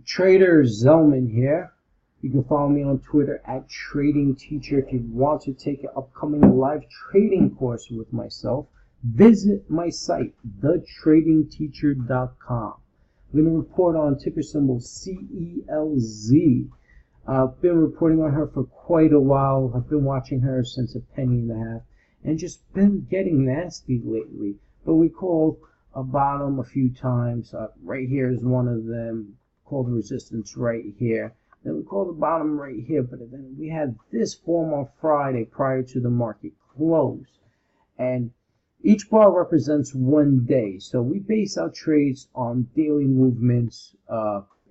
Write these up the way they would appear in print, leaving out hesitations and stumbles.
Trader Zelman here. You can follow me on Twitter at Trading Teacher. If you want to take an upcoming live trading course with myself, visit my site, thetradingteacher.com. I'm going to report on ticker symbol CELZ. I've been reporting on her for quite a while. I've been watching her since a penny and a half and just been getting nasty lately. But we called a bottom a few times. Right here is one of them. Called resistance right here. Then we called the bottom right here. But then we had this form on Friday prior to the market close. And each bar represents 1 day. So we base our trades on daily movements,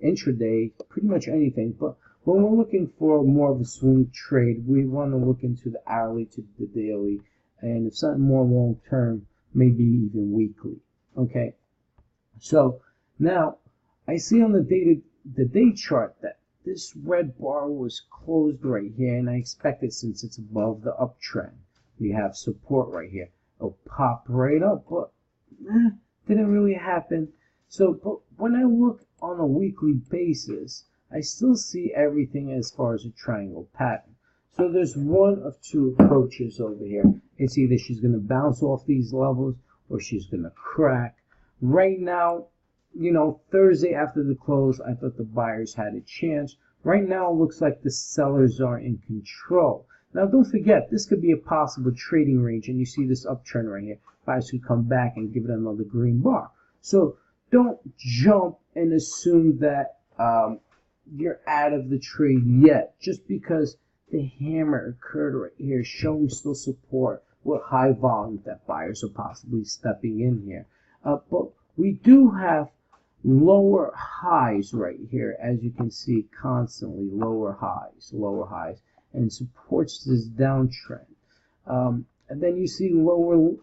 intraday, pretty much anything. But when we're looking for more of a swing trade, we want to look into the hourly to the daily. And if something more long term, maybe even weekly. Okay. So now I see on the day chart that this red bar was closed right here, and I expect it since it's above the uptrend. We have support right here. It'll pop right up, but didn't really happen. So, but when I look on a weekly basis, I still see everything as far as a triangle pattern. So there's one of two approaches over here. It's either she's going to bounce off these levels or she's going to crack. Right now, you know, Thursday after the close, I thought the buyers had a chance. Right now, it looks like the sellers are in control. Now, don't forget, this could be a possible trading range, and you see this uptrend right here. Buyers could come back and give it another green bar. So don't jump and assume that you're out of the trade yet, just because the hammer occurred right here, showing still support with high volume that buyers are possibly stepping in here. But we do have lower highs right here, as you can see, constantly lower highs, and supports this downtrend. And then you see lower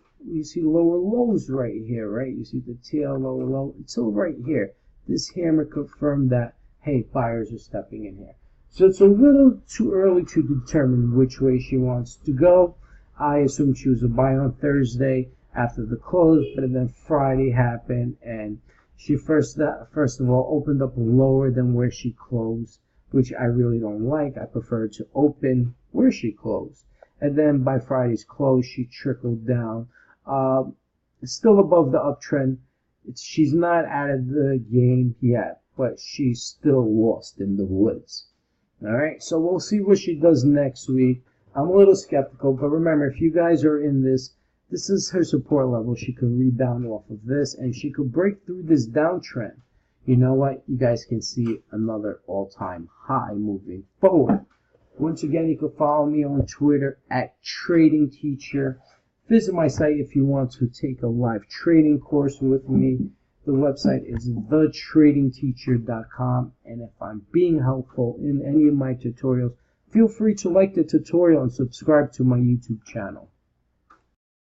lows right here, right? You see the tail, lower low, until right here. This hammer confirmed that, hey, buyers are stepping in here. So it's a little too early to determine which way she wants to go. I assume she was a buy on Thursday after the close, but then Friday happened, and she first of all opened up lower than where she closed, which I really don't like. I prefer to open where she closed. And then by Friday's close, she trickled down. Still above the uptrend. She's not out of the game yet, but she's still lost in the woods. All right, so we'll see what she does next week. I'm a little skeptical, but remember, if you guys are in this is her support level. She could rebound off of this, and she could break through this downtrend. You know what? You guys can see another all-time high moving forward. Once again, you can follow me on Twitter at Trading Teacher. Visit my site if you want to take a live trading course with me. The website is thetradingteacher.com. And if I'm being helpful in any of my tutorials, feel free to like the tutorial and subscribe to my YouTube channel.